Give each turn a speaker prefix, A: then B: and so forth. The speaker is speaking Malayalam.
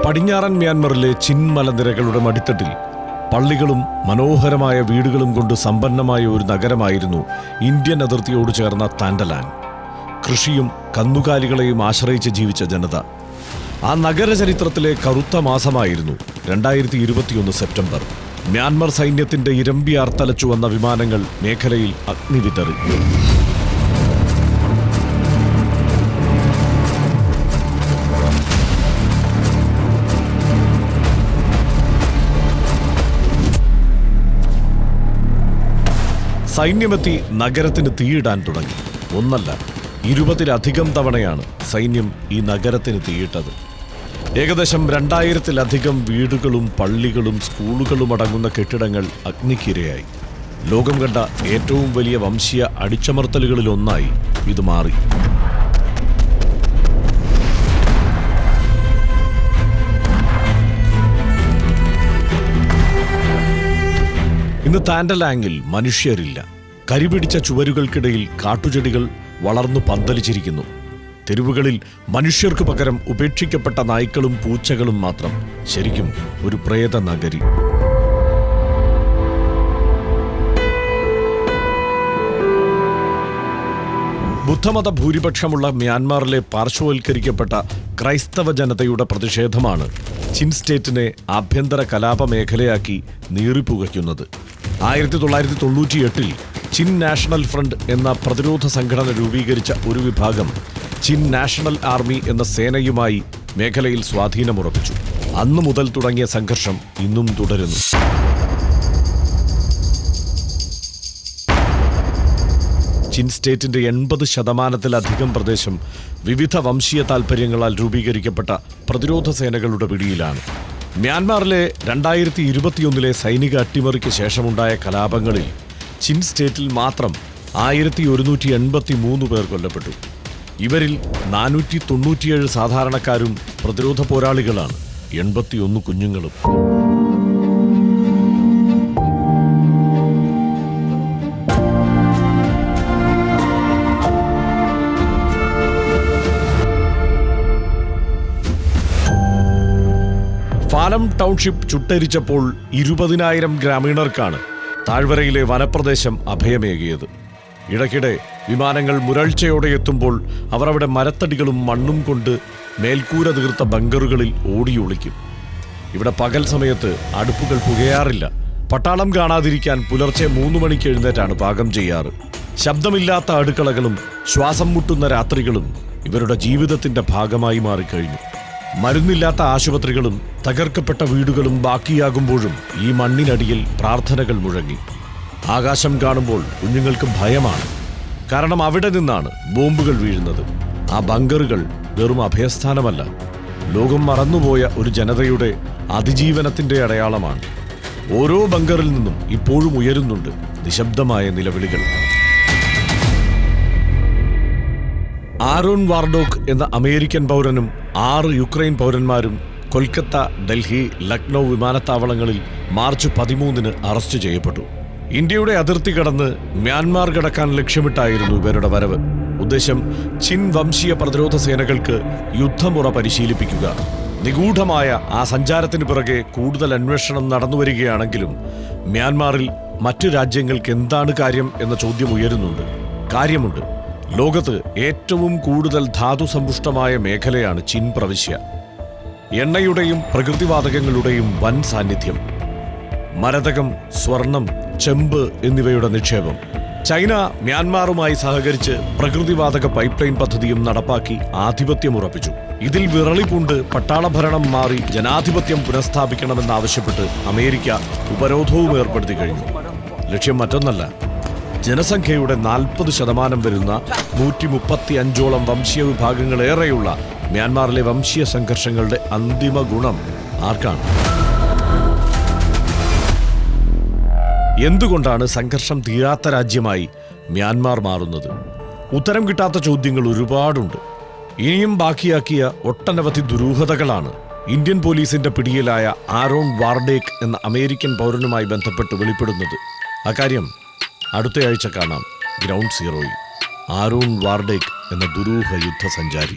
A: പടിഞ്ഞാറൻ മ്യാൻമറിലെ ചിൻ മലനിരകളുടെ മടിത്തട്ടിൽ പള്ളികളും മനോഹരമായ വീടുകളും കൊണ്ട് സമ്പന്നമായ ഒരു നഗരമായിരുന്നു ഇന്ത്യൻ അതിർത്തിയോട് ചേർന്ന താൻഡലാങ്. കൃഷിയും കന്നുകാലികളെയും ആശ്രയിച്ച് ജീവിച്ച ജനത. ആ നഗരചരിത്രത്തിലെ കറുത്ത മാസമായിരുന്നു 2021 സെപ്റ്റംബർ. മ്യാൻമർ സൈന്യത്തിന്റെ ഇരമ്പിയാർത്തലച്ചു വന്ന വിമാനങ്ങൾ മേഖലയിൽ അഗ്നി വിതറി. സൈന്യമെത്തി നഗരത്തിന് തീയിടാൻ തുടങ്ങി. ഒന്നല്ല, 20-ലധികം തവണയാണ് സൈന്യം ഈ നഗരത്തിന് തീയിട്ടത്. ഏകദേശം 2000-ലധികം വീടുകളും പള്ളികളും സ്കൂളുകളും അടങ്ങുന്ന കെട്ടിടങ്ങൾ അഗ്നിക്കിരയായി. ലോകം കണ്ട ഏറ്റവും വലിയ വംശീയ അടിച്ചമർത്തലുകളിലൊന്നായി ഇത് മാറി. ഇന്ന് താൻഡലാങ്ങിൽ മനുഷ്യരില്ല. കരിപിടിച്ച ചുവരുകൾക്കിടയിൽ കാട്ടുചെടികൾ വളർന്നു പന്തലിച്ചിരിക്കുന്നു. തെരുവുകളിൽ മനുഷ്യർക്ക് പകരം ഉപേക്ഷിക്കപ്പെട്ട നായ്ക്കളും പൂച്ചകളും മാത്രം. ശരിക്കും ഒരു പ്രേത നഗരി. ബുദ്ധമത ഭൂരിപക്ഷമുള്ള മ്യാൻമാറിലെ പാർശ്വവൽക്കരിക്കപ്പെട്ട ക്രൈസ്തവ ജനതയുടെ പ്രതിഷേധമാണ് ചിൻ സ്റ്റേറ്റിനെ ആഭ്യന്തര കലാപ മേഖലയാക്കി നീറിപ്പുകയ്ക്കുന്നത്. 1998-ൽ ചിൻ നാഷണൽ ഫ്രണ്ട് എന്ന പ്രതിരോധ സംഘടന രൂപീകരിച്ച ഒരു വിഭാഗം ചിൻ നാഷണൽ ആർമി എന്ന സേനയുമായി മേഖലയിൽ സ്വാധീനമുറപ്പിച്ചു. അന്നു മുതൽ തുടങ്ങിയ സംഘർഷം ഇന്നും തുടരുന്നു. ചിൻ സ്റ്റേറ്റിന്റെ 80% പ്രദേശം വിവിധ വംശീയ താൽപര്യങ്ങളാൽ രൂപീകരിക്കപ്പെട്ട പ്രതിരോധ സേനകളുടെ പിടിയിലാണ്. മ്യാൻമാറിലെ 2021-ലെ സൈനിക അട്ടിമറിക്ക് ശേഷമുണ്ടായ കലാപങ്ങളിൽ ചിൻ സ്റ്റേറ്റിൽ മാത്രം 1183 പേർ കൊല്ലപ്പെട്ടു. ഇവരിൽ 497 സാധാരണക്കാരും പ്രതിരോധ പോരാളികളാണ്. 81 കുഞ്ഞുങ്ങളും. ഫാലം ടൗൺഷിപ്പ് ചുട്ടരിച്ചപ്പോൾ 20,000 ഗ്രാമീണർക്കാണ് താഴ്വരയിലെ വനപ്രദേശം അഭയമേകിയത്. ഇടയ്ക്കിടെ വിമാനങ്ങൾ മുരൾച്ചയോടെ എത്തുമ്പോൾ അവർ അവിടെ മരത്തടികളും മണ്ണും കൊണ്ട് മേൽക്കൂര തീർത്ത ബങ്കറുകളിൽ ഓടിയൊളിക്കും. ഇവിടെ പകൽ സമയത്ത് അടുപ്പുകൾ പുകയാറില്ല. പട്ടാളം കാണാതിരിക്കാൻ പുലർച്ചെ 3 മണിക്ക് എഴുന്നേറ്റാണ് പാകം ചെയ്യാറ്. ശബ്ദമില്ലാത്ത അടുക്കളകളും ശ്വാസം മുട്ടുന്ന രാത്രികളും ഇവരുടെ ജീവിതത്തിന്റെ ഭാഗമായി മാറിക്കഴിഞ്ഞു. മരുന്നില്ലാത്ത ആശുപത്രികളും തകർക്കപ്പെട്ട വീടുകളും ബാക്കിയാകുമ്പോഴും ഈ മണ്ണിനടിയിൽ പ്രാർത്ഥനകൾ മുഴങ്ങി. ആകാശം കാണുമ്പോൾ കുഞ്ഞുങ്ങൾക്ക് ഭയമാണ്. കാരണം അവിടെ നിന്നാണ് ബോംബുകൾ വീഴുന്നത്. ആ ബങ്കറുകൾ വെറും അഭയസ്ഥാനമല്ല, ലോകം മറന്നുപോയ ഒരു ജനതയുടെ അതിജീവനത്തിന്റെ അടയാളമാണ്. ഓരോ ബങ്കറിൽ നിന്നും ഇപ്പോഴും ഉയരുന്നുണ്ട് നിശബ്ദമായ നിലവിളികൾ. ആരോൺ വാർഡോക്ക് എന്ന അമേരിക്കൻ പൗരനും 6 യുക്രൈൻ പൗരന്മാരും കൊൽക്കത്ത, ഡൽഹി, ലക്നൗ വിമാനത്താവളങ്ങളിൽ മാർച്ച് 13-ന് അറസ്റ്റ് ചെയ്യപ്പെട്ടു. ഇന്ത്യയുടെ അതിർത്തി കടന്ന് മ്യാൻമാർ കടക്കാൻ ലക്ഷ്യമിട്ടായിരുന്നു ഇവരുടെ വരവ്. ഉദ്ദേശം ചിൻ വംശീയ പ്രതിരോധ സേനകൾക്ക് യുദ്ധമുറ പരിശീലിപ്പിക്കുക. നിഗൂഢമായ ആ സഞ്ചാരത്തിന് പിറകെ കൂടുതൽ അന്വേഷണം നടന്നുവരികയാണെങ്കിലും മ്യാൻമാറിൽ മറ്റു രാജ്യങ്ങൾക്ക് എന്താണ് കാര്യം എന്ന ചോദ്യം ഉയരുന്നുണ്ട്. കാര്യമുണ്ട്. ലോകത്ത് ഏറ്റവും കൂടുതൽ ധാതുസമ്പുഷ്ടമായ മേഖലയാണ് ചിൻ പ്രവിശ്യ. എണ്ണയുടെയും പ്രകൃതിവാതകങ്ങളുടെയും വൻ സാന്നിധ്യം. മരതകം, സ്വർണം, ചെമ്പ് എന്നിവയുടെ നിക്ഷേപം. ചൈന മ്യാൻമാറുമായി സഹകരിച്ച് പ്രകൃതിവാതക പൈപ്പ് ലൈൻ പദ്ധതിയും നടപ്പാക്കി ആധിപത്യമുറപ്പിച്ചു. ഇതിൽ വിറളിപൂണ്ട് പട്ടാളഭരണം മാറി ജനാധിപത്യം പുനഃസ്ഥാപിക്കണമെന്നാവശ്യപ്പെട്ട് അമേരിക്ക ഉപരോധവും ഏർപ്പെടുത്തി കഴിഞ്ഞു. ലക്ഷ്യം മറ്റൊന്നല്ല, ജനസംഖ്യയുടെ 40% വരുന്ന 135ഓളം വംശീയ വിഭാഗങ്ങളേറെയുള്ള മ്യാൻമാറിലെ വംശീയ സംഘർഷങ്ങളുടെ അന്തിമ ഗുണം ആർക്കാണ്? എന്തുകൊണ്ടാണ് സംഘർഷം തീരാത്ത രാജ്യമായി മ്യാൻമാർ മാറുന്നത്? ഉത്തരം കിട്ടാത്ത ചോദ്യങ്ങൾ ഒരുപാടുണ്ട്. ഇനിയും ബാക്കിയാക്കിയ ഒട്ടനവധി ദുരൂഹതകളാണ് ഇന്ത്യൻ പോലീസിന്റെ പിടിയിലായ ആരോൺ വാർഡേക്ക് എന്ന അമേരിക്കൻ പൗരനുമായി ബന്ധപ്പെട്ട് വെളിപ്പെടുന്നത്. അക്കാര്യം അടുത്തയാഴ്ച കാണാം ഗ്രൗണ്ട് സീറോയിൽ. ആരോൺ വാർഡേക്ക് എന്ന ദുരൂഹ യുദ്ധസഞ്ചാരി.